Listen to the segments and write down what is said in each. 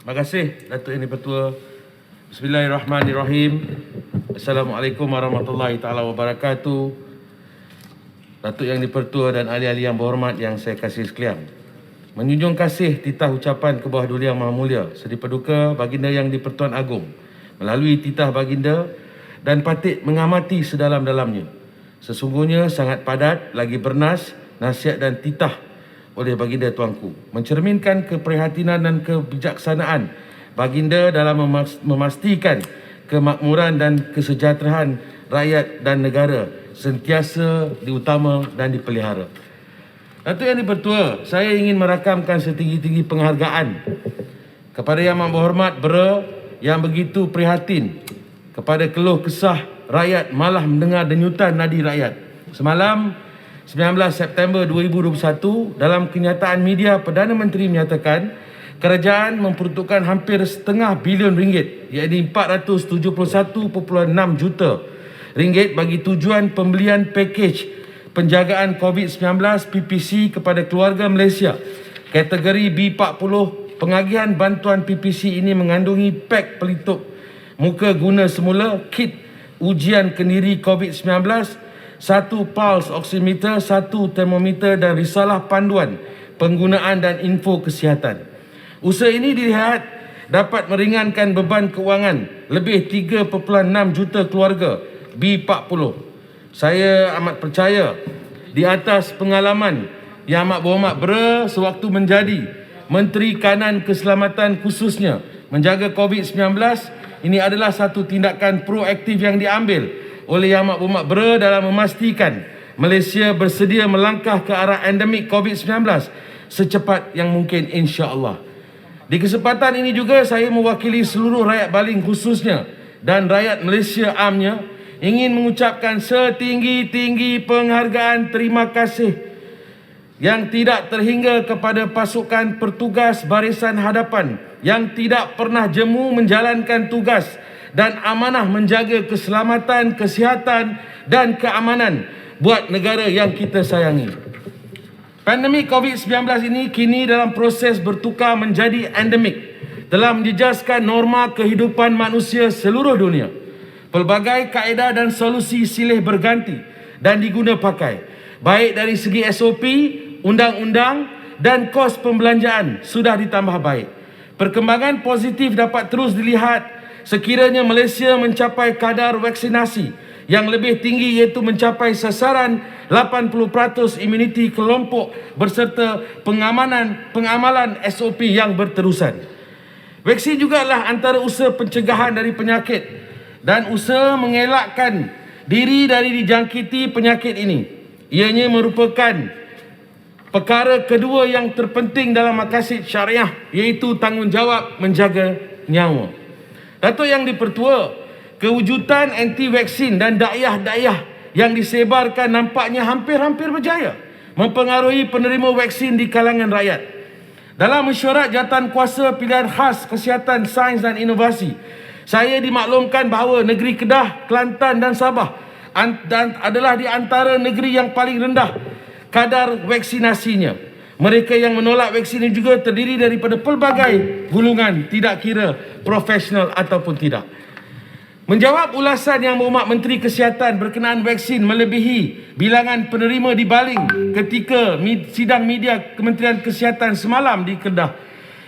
Terima kasih Datuk Yang di-Pertua. Bismillahirrahmanirrahim. Assalamualaikum warahmatullahi taala wabarakatuh. Datuk Yang di-Pertua dan ahli-ahli yang berhormat yang saya kasih sekalian. Menjunjung kasih titah ucapan ke bawah Duli Yang Maha Mulia Seri Paduka Baginda Yang di-Pertuan Agong melalui titah baginda dan patut mengamati sedalam-dalamnya. Sesungguhnya sangat padat lagi bernas, nasihat dan titah oleh baginda tuanku, mencerminkan keprihatinan dan kebijaksanaan baginda dalam memastikan kemakmuran dan kesejahteraan rakyat dan negara sentiasa diutama dan dipelihara. Datuk Yang di-Pertua, saya ingin merakamkan setinggi-tinggi penghargaan kepada Yang Amat Berhormat Bera yang begitu prihatin kepada keluh kesah rakyat malah mendengar denyutan nadi rakyat. Semalam 19 September 2021, dalam kenyataan media, Perdana Menteri menyatakan kerajaan memperuntukkan hampir setengah bilion ringgit, iaitu 471.6 juta ringgit bagi tujuan pembelian pakej penjagaan COVID-19 PPC kepada keluarga Malaysia. Kategori B40 pengagihan bantuan PPC ini mengandungi pak pelitup muka guna semula, kit ujian kendiri COVID-19, 1 pulse oximeter, 1 termometer dan risalah panduan penggunaan dan info kesihatan. Usaha ini dilihat dapat meringankan beban kewangan lebih 3.6 juta keluarga B40. Saya amat percaya di atas pengalaman Yang Amat Berhormat Bera sewaktu menjadi Menteri Kanan Keselamatan khususnya menjaga COVID-19, ini adalah satu tindakan proaktif yang diambil oleh Yang Amat Berhormat Bera dalam memastikan Malaysia bersedia melangkah ke arah endemik COVID-19 secepat yang mungkin, insya-Allah. Di kesempatan ini juga saya mewakili seluruh rakyat Baling khususnya dan rakyat Malaysia amnya ingin mengucapkan setinggi-tinggi penghargaan terima kasih yang tidak terhingga kepada pasukan pertugas barisan hadapan yang tidak pernah jemu menjalankan tugas dan amanah menjaga keselamatan, kesihatan dan keamanan buat negara yang kita sayangi. Pandemik COVID-19 ini kini dalam proses bertukar menjadi endemik, telah menjejaskan norma kehidupan manusia seluruh dunia. Pelbagai kaedah dan solusi silih berganti dan diguna pakai, baik dari segi SOP, undang-undang dan kos pembelanjaan sudah ditambah baik. Perkembangan positif dapat terus dilihat sekiranya Malaysia mencapai kadar vaksinasi yang lebih tinggi, iaitu mencapai sasaran 80% imuniti kelompok berserta pengamalan SOP yang berterusan. Vaksin juga adalah antara usaha pencegahan dari penyakit dan usaha mengelakkan diri dari dijangkiti penyakit ini. Ianya merupakan perkara kedua yang terpenting dalam maqasid syariah, iaitu tanggungjawab menjaga nyawa. Datuk Yang di-Pertua, kewujudan anti-vaksin dan dakwah-dakwah yang disebarkan nampaknya hampir-hampir berjaya mempengaruhi penerima vaksin di kalangan rakyat. Dalam mesyuarat Jawatankuasa Pilihan Khas Kesihatan, Sains dan Inovasi, saya dimaklumkan bahawa negeri Kedah, Kelantan dan Sabah adalah di antara negeri yang paling rendah kadar vaksinasinya. Mereka yang menolak vaksin ini juga terdiri daripada pelbagai golongan, tidak kira profesional ataupun tidak. Menjawab ulasan Yang Berhormat Menteri Kesihatan berkenaan vaksin melebihi bilangan penerima di Baling ketika sidang media Kementerian Kesihatan semalam di Kedah,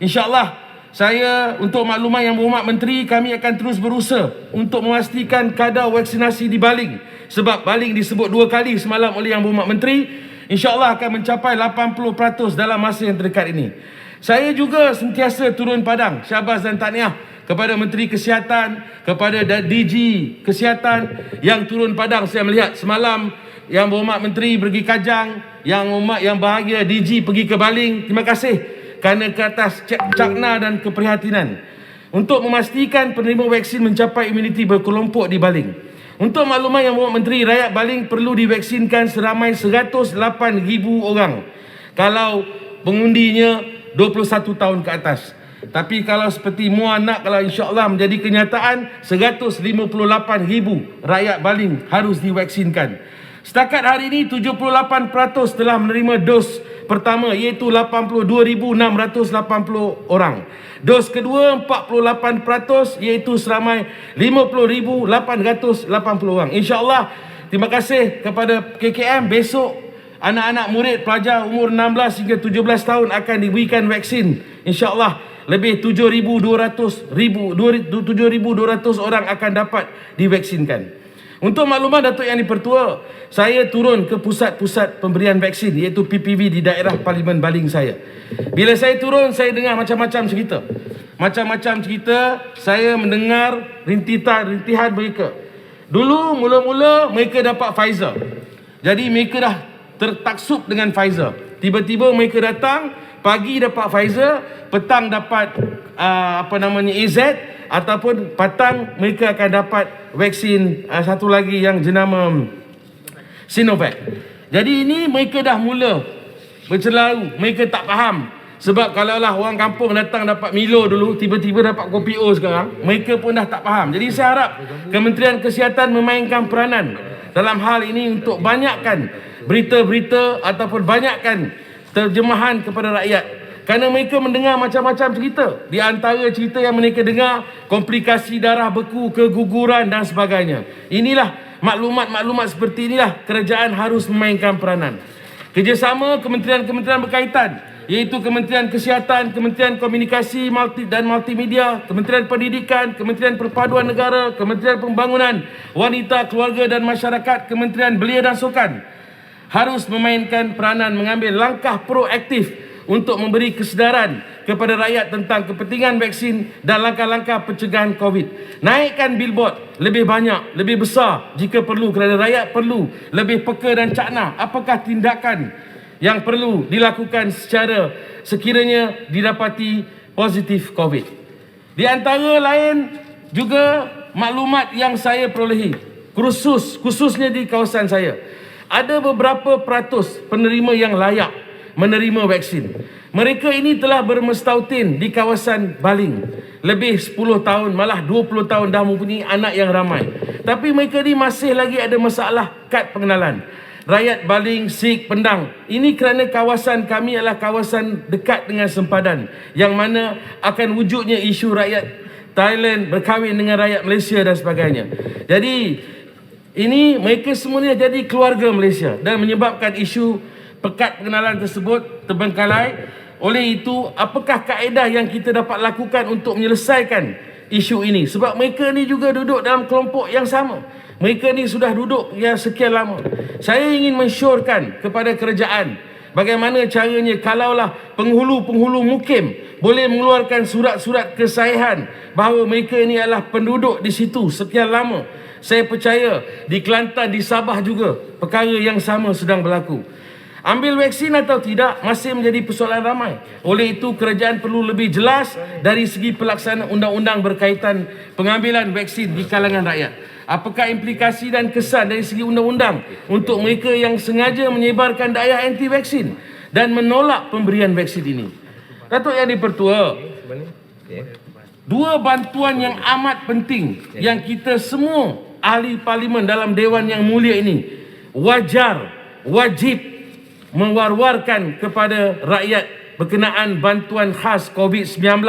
insya-Allah saya, untuk makluman Yang Berhormat Menteri, kami akan terus berusaha untuk memastikan kadar vaksinasi di Baling. Sebab Baling disebut 2 kali semalam oleh Yang Berhormat Menteri, insya-Allah akan mencapai 80% dalam masa yang terdekat ini. Saya juga sentiasa turun padang syabas dan tahniah kepada Menteri Kesihatan, kepada DG Kesihatan yang turun padang. Saya melihat semalam Yang Berhormat Menteri pergi Kajang, yang bahagia DG pergi ke Baling. Terima kasih kerana ke atas cakna dan keprihatinan untuk memastikan penerima vaksin mencapai imuniti berkelompok di Baling. Untuk makluman Yang Berhormat Menteri, rakyat Baling perlu divaksinkan seramai 108,000 orang kalau pengundinya 21 tahun ke atas. Tapi kalau seperti muat nak, kalau insya-Allah menjadi kenyataan, 158,000 rakyat Baling harus divaksinkan. Setakat hari ini 78% telah menerima dos pertama, iaitu 82,680 orang. Dos kedua 48%, iaitu seramai 50,880 orang. InsyaAllah, terima kasih kepada KKM. Besok anak-anak murid pelajar umur 16 hingga 17 tahun akan diberikan vaksin. InsyaAllah lebih 7,200 orang akan dapat divaksinkan. Untuk makluman Datuk Yang Dipertua, saya turun ke pusat-pusat pemberian vaksin, iaitu PPV di daerah Parlimen Baling saya. Bila saya turun, saya dengar macam-macam cerita. Macam-macam cerita, saya mendengar rintihan mereka. Dulu mula-mula mereka dapat Pfizer. Jadi mereka dah tertaksub dengan Pfizer. Tiba-tiba mereka datang, pagi dapat Pfizer, petang dapat AZ, ataupun petang mereka akan dapat vaksin satu lagi yang jenama Sinovac. Jadi ini mereka dah mula bercelaru, mereka tak faham. Sebab kalaulah orang kampung datang dapat Milo dulu, tiba-tiba dapat kopi O sekarang, mereka pun dah tak faham. Jadi saya harap Kementerian Kesihatan memainkan peranan dalam hal ini untuk banyakkan berita-berita ataupun banyakkan terjemahan kepada rakyat. Kerana mereka mendengar macam-macam cerita. Di antara cerita yang mereka dengar, komplikasi darah beku, keguguran dan sebagainya. Inilah maklumat-maklumat seperti inilah kerajaan harus memainkan peranan. Kerjasama kementerian-kementerian berkaitan, iaitu Kementerian Kesihatan, Kementerian Komunikasi dan Multimedia, Kementerian Pendidikan, Kementerian Perpaduan Negara, Kementerian Pembangunan Wanita, Keluarga dan Masyarakat, Kementerian Belia dan Sukan harus memainkan peranan mengambil langkah proaktif untuk memberi kesedaran kepada rakyat tentang kepentingan vaksin dan langkah-langkah pencegahan COVID. Naikkan billboard lebih banyak, lebih besar jika perlu, kerana rakyat perlu lebih peka dan cakna apakah tindakan yang perlu dilakukan secara sekiranya didapati positif COVID. Di antara lain juga maklumat yang saya perolehi, khususnya di kawasan saya, ada beberapa peratus penerima yang layak menerima vaksin. Mereka ini telah bermestautin di kawasan Baling. Lebih 10 tahun, malah 20 tahun dah mempunyai anak yang ramai. Tapi mereka ni masih lagi ada masalah kad pengenalan. Rakyat Baling, Sik, Pendang. Ini kerana kawasan kami adalah kawasan dekat dengan sempadan, yang mana akan wujudnya isu rakyat Thailand berkahwin dengan rakyat Malaysia dan sebagainya. Jadi ini mereka semuanya jadi keluarga Malaysia dan menyebabkan isu pekat pengenalan tersebut terbengkalai. Oleh itu, apakah kaedah yang kita dapat lakukan untuk menyelesaikan isu ini? Sebab mereka ni juga duduk dalam kelompok yang sama. Mereka ni sudah duduk yang sekian lama. Saya ingin mensyorkan kepada kerajaan bagaimana caranya kalaulah penghulu-penghulu mukim boleh mengeluarkan surat-surat kesahihan bahawa mereka ini adalah penduduk di situ sekian lama. Saya percaya di Kelantan, di Sabah juga perkara yang sama sedang berlaku. Ambil vaksin atau tidak masih menjadi persoalan ramai. Oleh itu, kerajaan perlu lebih jelas dari segi pelaksanaan undang-undang berkaitan pengambilan vaksin di kalangan rakyat. Apakah implikasi dan kesan dari segi undang-undang untuk mereka yang sengaja menyebarkan daya anti vaksin dan menolak pemberian vaksin ini? Datuk Yang Dipertua, dua bantuan yang amat penting yang kita semua ahli parlimen dalam Dewan yang mulia ini wajib mewar-warkan kepada rakyat berkenaan bantuan khas COVID-19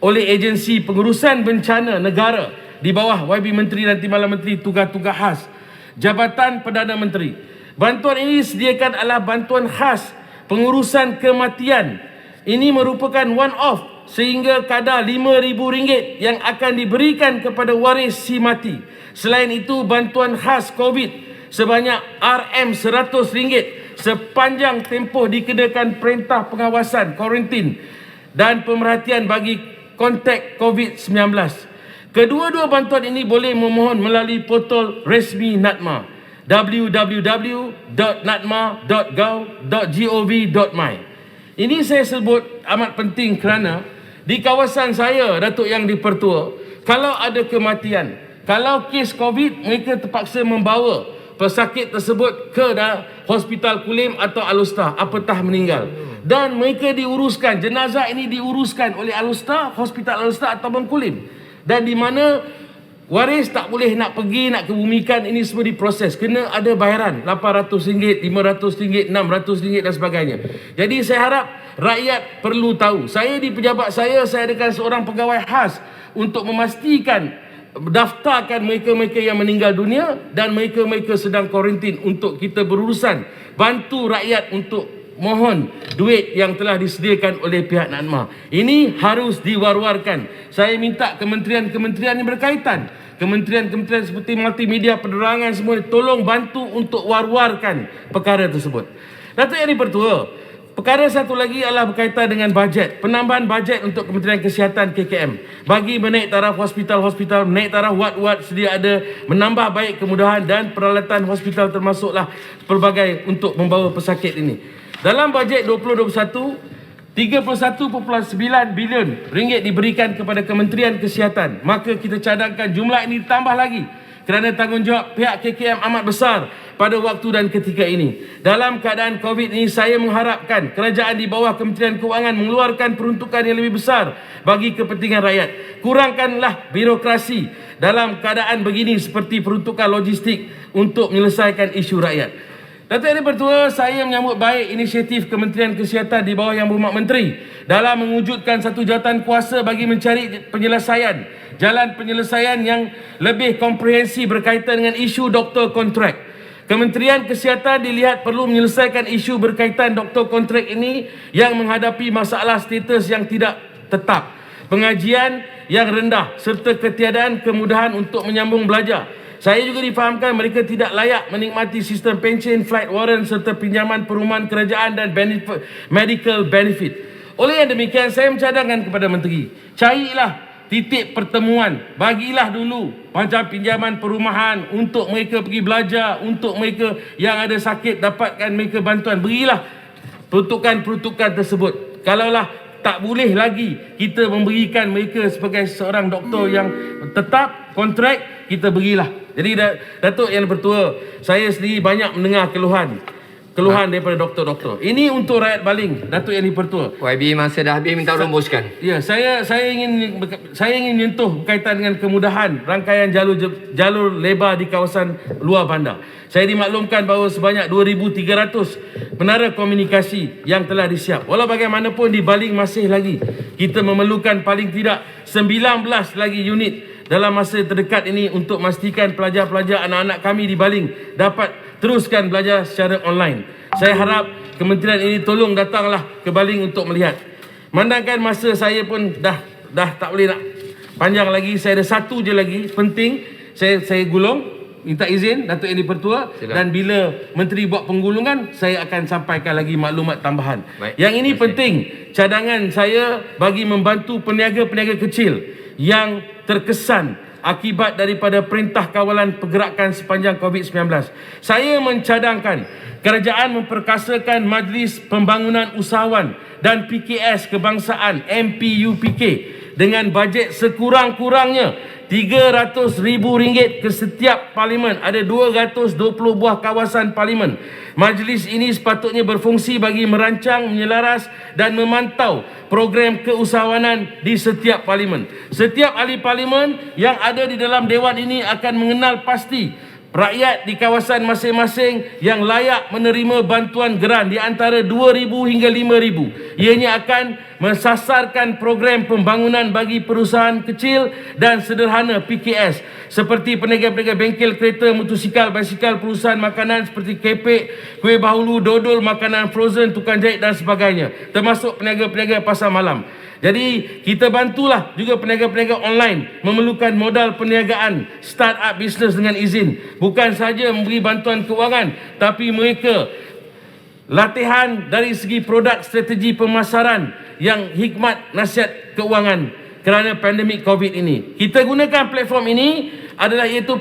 oleh Agensi Pengurusan Bencana Negara di bawah YB Menteri dan Timbalan Menteri Tugas-Tugas Khas Jabatan Perdana Menteri. Bantuan ini disediakan adalah bantuan khas pengurusan kematian. Ini merupakan one-off sehingga kadar RM5,000 yang akan diberikan kepada waris si mati. Selain itu, bantuan khas COVID sebanyak RM100 sepanjang tempoh dikenakan perintah pengawasan, kuarantin dan pemerhatian bagi kontak COVID-19. Kedua-dua bantuan ini boleh memohon melalui portal resmi NATMA, www.natma.gov.my. Ini saya sebut amat penting kerana di kawasan saya, Datuk Yang Dipertua, kalau ada kematian, kalau kes COVID, mereka terpaksa membawa pesakit tersebut ke Hospital Kulim atau Alustar apatah meninggal. Dan mereka diuruskan, jenazah ini diuruskan oleh Alustar, Hospital Alustar ataupun Kulim. Dan di mana Waris tak boleh nak pergi, nak kebumikan, ini semua diproses. Kena ada bayaran RM800, RM500, RM600 dan sebagainya. Jadi saya harap rakyat perlu tahu. Saya di pejabat saya adakan seorang pegawai khas untuk memastikan daftarkan mereka-mereka yang meninggal dunia dan mereka-mereka sedang kuarantin untuk kita berurusan. Bantu rakyat untuk mohon duit yang telah disediakan oleh pihak NADMA. Ini harus diwar-warkan. Saya minta kementerian-kementerian yang berkaitan, kementerian-kementerian seperti multimedia, penerangan semua, tolong bantu untuk war-warkan perkara tersebut. Datuk Yang di-Pertua, perkara satu lagi adalah berkaitan dengan bajet. Penambahan bajet untuk Kementerian Kesihatan KKM bagi menaik taraf hospital-hospital, menaik taraf ward-ward sedia ada, menambah baik kemudahan dan peralatan hospital termasuklah pelbagai untuk membawa pesakit ini. Dalam bajet 2021, 31.9 bilion ringgit diberikan kepada Kementerian Kesihatan. Maka kita cadangkan jumlah ini tambah lagi kerana tanggungjawab pihak KKM amat besar pada waktu dan ketika ini. Dalam keadaan COVID ini, saya mengharapkan kerajaan di bawah Kementerian Keuangan mengeluarkan peruntukan yang lebih besar bagi kepentingan rakyat. Kurangkanlah birokrasi dalam keadaan begini seperti peruntukan logistik untuk menyelesaikan isu rakyat. Datuk Yang di-Pertua, saya menyambut baik inisiatif Kementerian Kesihatan di bawah Yang Berhormat Menteri dalam mewujudkan satu jawatan kuasa bagi mencari jalan penyelesaian yang lebih komprehensif berkaitan dengan isu doktor kontrak. Kementerian Kesihatan dilihat perlu menyelesaikan isu berkaitan doktor kontrak ini yang menghadapi masalah status yang tidak tetap, pengajian yang rendah serta ketiadaan kemudahan untuk menyambung belajar. Saya juga difahamkan mereka tidak layak menikmati sistem pension, flight warrant serta pinjaman perumahan kerajaan dan medical benefit. Oleh yang demikian, saya mencadangkan kepada Menteri, carilah titik pertemuan, bagilah dulu macam pinjaman perumahan untuk mereka pergi belajar, untuk mereka yang ada sakit dapatkan mereka bantuan, berilah peruntukan-peruntukan tersebut. Kalaulah tak boleh lagi kita memberikan mereka sebagai seorang doktor yang tetap kontrak, kita berilah. Jadi Datuk Yang di-Pertua, saya sendiri banyak mendengar keluhan daripada doktor-doktor. Ini untuk rakyat Baling, Datuk Yang di-Pertua. YB masa dah habis, minta rumuskan. Ya, saya ingin menyentuh berkaitan dengan kemudahan rangkaian jalur lebar di kawasan luar bandar. Saya dimaklumkan bahawa sebanyak 2,300 menara komunikasi yang telah disiap. Walau bagaimanapun di Baling masih lagi kita memerlukan paling tidak 19 lagi unit dalam masa terdekat ini untuk memastikan pelajar-pelajar anak-anak kami di Baling dapat teruskan belajar secara online. Saya harap kementerian ini tolong datanglah ke Baling untuk melihat. Mandangkan masa saya pun dah tak boleh nak panjang lagi. Saya ada satu je lagi penting saya gulung, minta izin Datuk Yang di-Pertua. Dan bila menteri buat penggulungan, saya akan sampaikan lagi maklumat tambahan. Baik. Yang ini penting, cadangan saya bagi membantu peniaga-peniaga kecil yang terkesan akibat daripada perintah kawalan pergerakan sepanjang COVID-19. Saya mencadangkan kerajaan memperkasakan Majlis Pembangunan Usahawan dan PKS Kebangsaan MPUPK dengan bajet sekurang-kurangnya RM300,000 ke setiap parlimen. Ada 220 buah kawasan parlimen. Majlis ini sepatutnya berfungsi bagi merancang, menyelaras dan memantau program keusahawanan di setiap parlimen. Setiap ahli parlimen yang ada di dalam dewan ini akan mengenal pasti rakyat di kawasan masing-masing yang layak menerima bantuan geran di antara RM2,000 hingga RM5,000. Ianya akan mensasarkan program pembangunan bagi perusahaan kecil dan sederhana PKS seperti peniaga-peniaga bengkel kereta, motosikal, basikal, perusahaan makanan seperti kepek, kuih bahulu, dodol, makanan frozen, tukang jahit dan sebagainya, termasuk peniaga-peniaga pasar malam. Jadi kita bantulah juga peniaga-peniaga online memerlukan modal perniagaan, start-up bisnes dengan izin. Bukan saja memberi bantuan kewangan, tapi mereka latihan dari segi produk, strategi pemasaran yang hikmat, nasihat keuangan kerana pandemik COVID ini. Kita gunakan platform ini adalah iaitu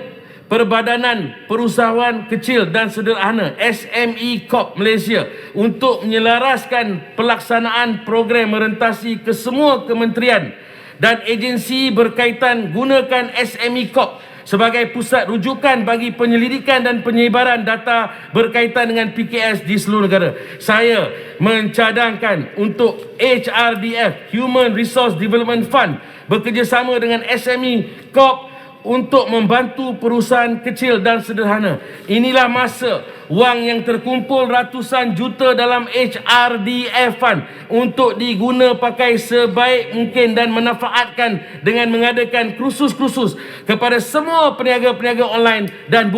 Perbadanan Perusahaan Kecil dan Sederhana SME Corp Malaysia untuk menyelaraskan pelaksanaan program merentasi ke semua kementerian dan agensi berkaitan. Gunakan SME Corp sebagai pusat rujukan bagi penyelidikan dan penyebaran data berkaitan dengan PKS di seluruh negara. Saya mencadangkan untuk HRDF, Human Resource Development Fund, bekerjasama dengan SME Corp untuk membantu perusahaan kecil dan sederhana. Inilah masa wang yang terkumpul ratusan juta dalam HRDF Fund untuk diguna pakai sebaik mungkin dan memanfaatkan dengan mengadakan kursus-kursus kepada semua peniaga-peniaga online dan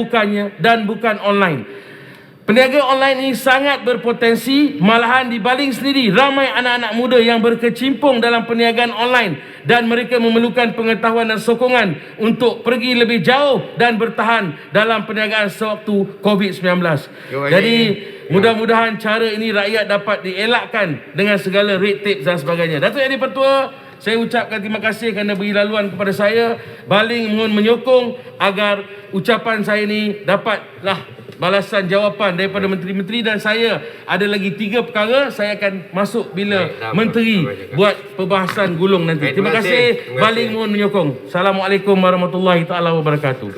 bukan online. Peniaga online ini sangat berpotensi, malahan di baling sendiri ramai anak-anak muda yang berkecimpung dalam perniagaan online dan mereka memerlukan pengetahuan dan sokongan untuk pergi lebih jauh dan bertahan dalam perniagaan sewaktu COVID-19. Jadi mudah-mudahan cara ini rakyat dapat dielakkan dengan segala red tape dan sebagainya. Datuk Yang di-Pertua, saya ucapkan terima kasih kerana beri laluan kepada saya. Baling mohon menyokong agar ucapan saya ini dapatlah balasan jawapan daripada menteri-menteri, dan saya ada lagi 3 perkara saya akan masuk bila menteri buat perbahasan gulung nanti. Terima kasih. Baling mohon menyokong. Assalamualaikum warahmatullahi taala wabarakatuh.